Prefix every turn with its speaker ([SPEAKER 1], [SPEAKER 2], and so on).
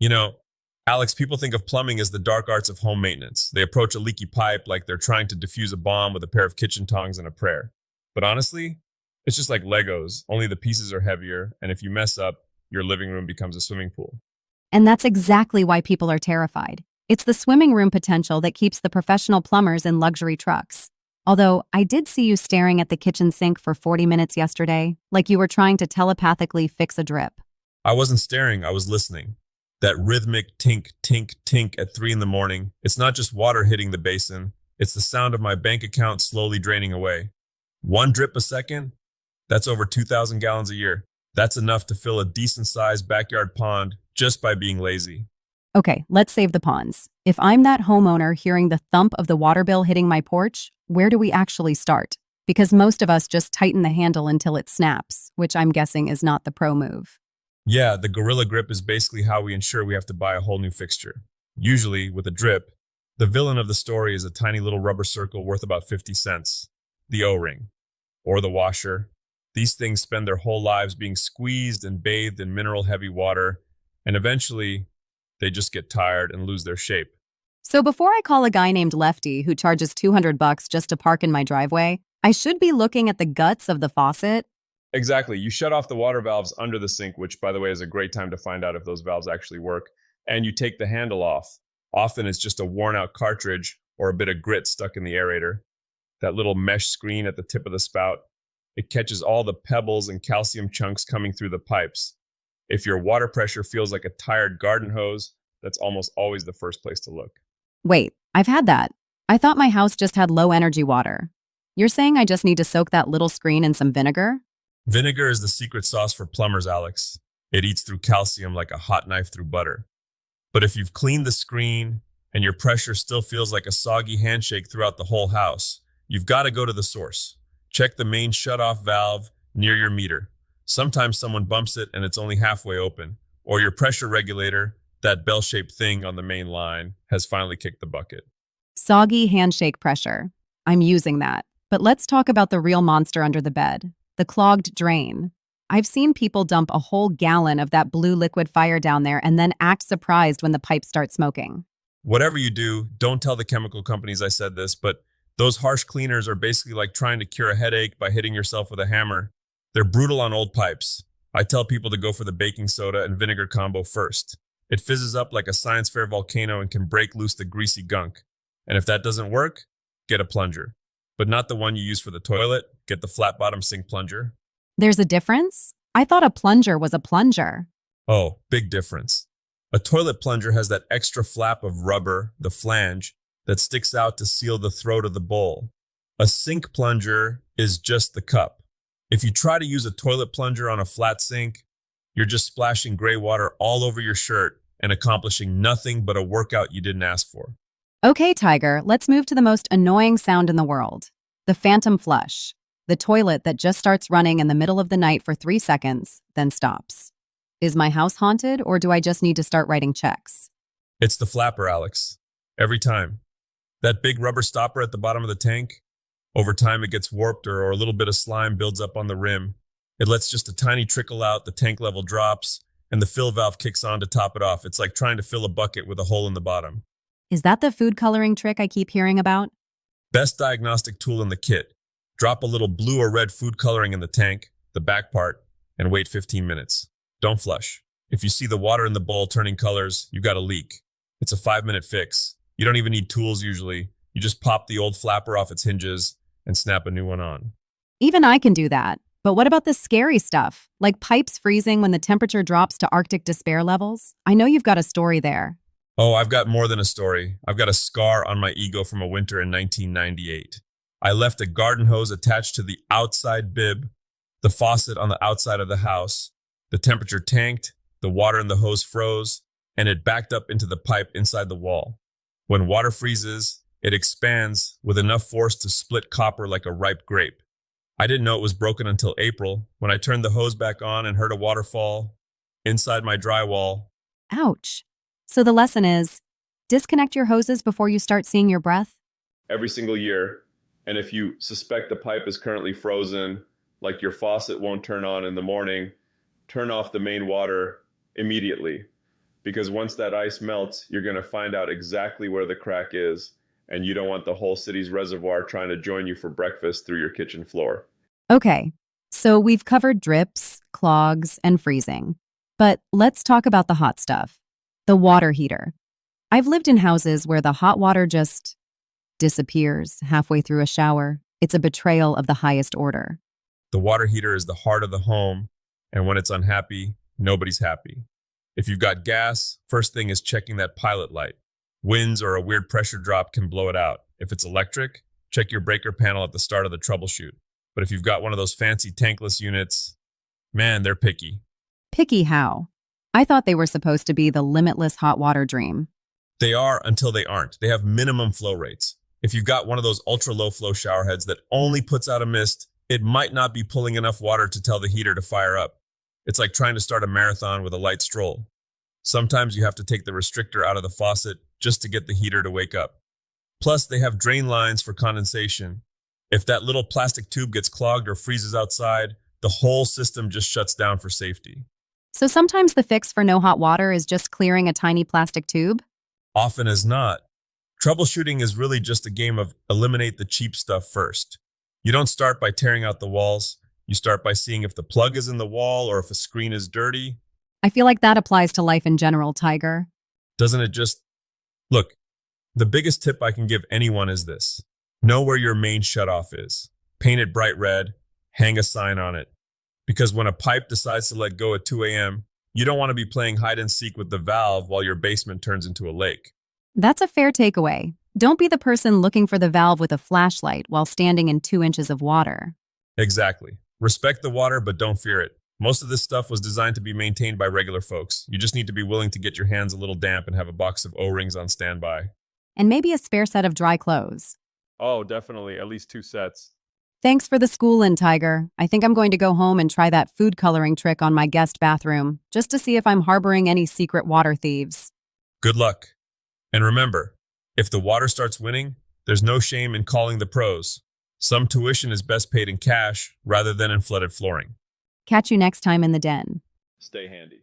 [SPEAKER 1] You know, Alex, people think of plumbing as the dark arts of home maintenance. They approach a leaky pipe like they're trying to defuse a bomb with a pair of kitchen tongs and a prayer. But honestly, it's just like Legos, only the pieces are heavier, and if you mess up, your living room becomes a swimming pool.
[SPEAKER 2] And that's exactly why people are terrified. It's the swimming room potential that keeps the professional plumbers in luxury trucks. Although, I did see you staring at the kitchen sink for 40 minutes yesterday, like you were trying to telepathically fix a drip.
[SPEAKER 1] I wasn't staring, I was listening. That rhythmic tink, tink, tink at 3 in the morning, it's not just water hitting the basin, it's the sound of my bank account slowly draining away. One drip a second? That's over 2,000 gallons a year. That's enough to fill a decent-sized backyard pond just by being lazy.
[SPEAKER 2] Okay, let's save the ponds. If I'm that homeowner hearing the thump of the water bill hitting my porch, where do we actually start? Because most of us just tighten the handle until it snaps, which I'm guessing is not the pro move.
[SPEAKER 1] Yeah, the Gorilla Grip is basically how we ensure we have to buy a whole new fixture. Usually, with a drip, the villain of the story is a tiny little rubber circle worth about 50 cents. The O-ring. Or the washer. These things spend their whole lives being squeezed and bathed in mineral-heavy water, and eventually, they just get tired and lose their shape.
[SPEAKER 2] So before I call a guy named Lefty who charges $200 just to park in my driveway, I should be looking at the guts of the faucet.
[SPEAKER 1] Exactly. You shut off the water valves under the sink, which, by the way, is a great time to find out if those valves actually work. And you take the handle off. Often it's just a worn out cartridge or a bit of grit stuck in the aerator. That little mesh screen at the tip of the spout, it catches all the pebbles and calcium chunks coming through the pipes. If your water pressure feels like a tired garden hose, that's almost always the first place to look.
[SPEAKER 2] Wait, I've had that. I thought my house just had low energy water. You're saying I just need to soak that little screen in some vinegar?
[SPEAKER 1] Vinegar is the secret sauce for plumbers, Alex. It eats through calcium like a hot knife through butter. But if you've cleaned the screen and your pressure still feels like a soggy handshake throughout the whole house, you've got to go to the source. Check the main shutoff valve near your meter. Sometimes someone bumps it and it's only halfway open. Or your pressure regulator, that bell-shaped thing on the main line, has finally kicked the bucket.
[SPEAKER 2] Soggy handshake pressure. I'm using that. But let's talk about the real monster under the bed, the clogged drain. I've seen people dump a whole gallon of that blue liquid fire down there and then act surprised when the pipes start smoking.
[SPEAKER 1] Whatever you do, don't tell the chemical companies I said this, but those harsh cleaners are basically like trying to cure a headache by hitting yourself with a hammer. They're brutal on old pipes. I tell people to go for the baking soda and vinegar combo first. It fizzes up like a science fair volcano and can break loose the greasy gunk. And if that doesn't work, get a plunger. But not the one you use for the toilet. Get the flat bottom sink plunger.
[SPEAKER 2] There's a difference? I thought a plunger was a plunger.
[SPEAKER 1] Oh, big difference. A toilet plunger has that extra flap of rubber, the flange, that sticks out to seal the throat of the bowl. A sink plunger is just the cup. If you try to use a toilet plunger on a flat sink, you're just splashing gray water all over your shirt and accomplishing nothing but a workout you didn't ask for.
[SPEAKER 2] Okay, Tiger, let's move to the most annoying sound in the world. The phantom flush. The toilet that just starts running in the middle of the night for 3 seconds, then stops. Is my house haunted, or do I just need to start writing checks?
[SPEAKER 1] It's the flapper, Alex. Every time. That big rubber stopper at the bottom of the tank, over time it gets warped or a little bit of slime builds up on the rim. It lets just a tiny trickle out, the tank level drops, and the fill valve kicks on to top it off. It's like trying to fill a bucket with a hole in the bottom.
[SPEAKER 2] Is that the food coloring trick I keep hearing about?
[SPEAKER 1] Best diagnostic tool in the kit. Drop a little blue or red food coloring in the tank, the back part, and wait 15 minutes. Don't flush. If you see the water in the bowl turning colors, you've got a leak. It's a 5-minute fix. You don't even need tools usually. You just pop the old flapper off its hinges and snap a new one on.
[SPEAKER 2] Even I can do that. But what about the scary stuff? Like pipes freezing when the temperature drops to Arctic despair levels? I know you've got a story there.
[SPEAKER 1] Oh, I've got more than a story. I've got a scar on my ego from a winter in 1998. I left a garden hose attached to the outside bib, the faucet on the outside of the house. The temperature tanked, the water in the hose froze, and it backed up into the pipe inside the wall. When water freezes, it expands with enough force to split copper like a ripe grape. I didn't know it was broken until April, when I turned the hose back on and heard a waterfall inside my drywall.
[SPEAKER 2] Ouch. So the lesson is, disconnect your hoses before you start seeing your breath?
[SPEAKER 1] Every single year. And if you suspect the pipe is currently frozen, like your faucet won't turn on in the morning, turn off the main water immediately. because once that ice melts, you're going to find out exactly where the crack is, and you don't want the whole city's reservoir trying to join you for breakfast through your kitchen floor.
[SPEAKER 2] Okay, so we've covered drips, clogs, and freezing. But let's talk about the hot stuff, the water heater. I've lived in houses where the hot water just disappears halfway through a shower. It's a betrayal of the highest order.
[SPEAKER 1] The water heater is the heart of the home, and when it's unhappy, nobody's happy. If you've got gas, first thing is checking that pilot light. Winds or a weird pressure drop can blow it out. If it's electric, check your breaker panel at the start of the troubleshoot. But if you've got one of those fancy tankless units, man, they're picky.
[SPEAKER 2] Picky how? I thought they were supposed to be the limitless hot water dream.
[SPEAKER 1] They are until they aren't. They have minimum flow rates. If you've got one of those ultra low flow shower heads that only puts out a mist, it might not be pulling enough water to tell the heater to fire up. It's like trying to start a marathon with a light stroll. Sometimes you have to take the restrictor out of the faucet just to get the heater to wake up. Plus, they have drain lines for condensation. If that little plastic tube gets clogged or freezes outside, the whole system just shuts down for safety.
[SPEAKER 2] So sometimes the fix for no hot water is just clearing a tiny plastic tube?
[SPEAKER 1] Often as not. Troubleshooting is really just a game of eliminate the cheap stuff first. You don't start by tearing out the walls. You start by seeing if the plug is in the wall or if a screen is dirty.
[SPEAKER 2] I feel like that applies to life in general, Tiger.
[SPEAKER 1] Doesn't it just... Look, the biggest tip I can give anyone is this. Know where your main shutoff is. Paint it bright red. Hang a sign on it. Because when a pipe decides to let go at 2 a.m., you don't want to be playing hide and seek with the valve while your basement turns into a lake.
[SPEAKER 2] That's a fair takeaway. Don't be the person looking for the valve with a flashlight while standing in 2 inches of water.
[SPEAKER 1] Exactly. Respect the water, but don't fear it. Most of this stuff was designed to be maintained by regular folks. You just need to be willing to get your hands a little damp and have a box of O-rings on standby.
[SPEAKER 2] And maybe a spare set of dry clothes.
[SPEAKER 1] Oh, definitely. At least 2 sets.
[SPEAKER 2] Thanks for the schoolin', Tiger. I think I'm going to go home and try that food coloring trick on my guest bathroom, just to see if I'm harboring any secret water thieves.
[SPEAKER 1] Good luck. And remember, if the water starts winning, there's no shame in calling the pros. Some tuition is best paid in cash rather than in flooded flooring.
[SPEAKER 2] Catch you next time in the den.
[SPEAKER 1] Stay handy.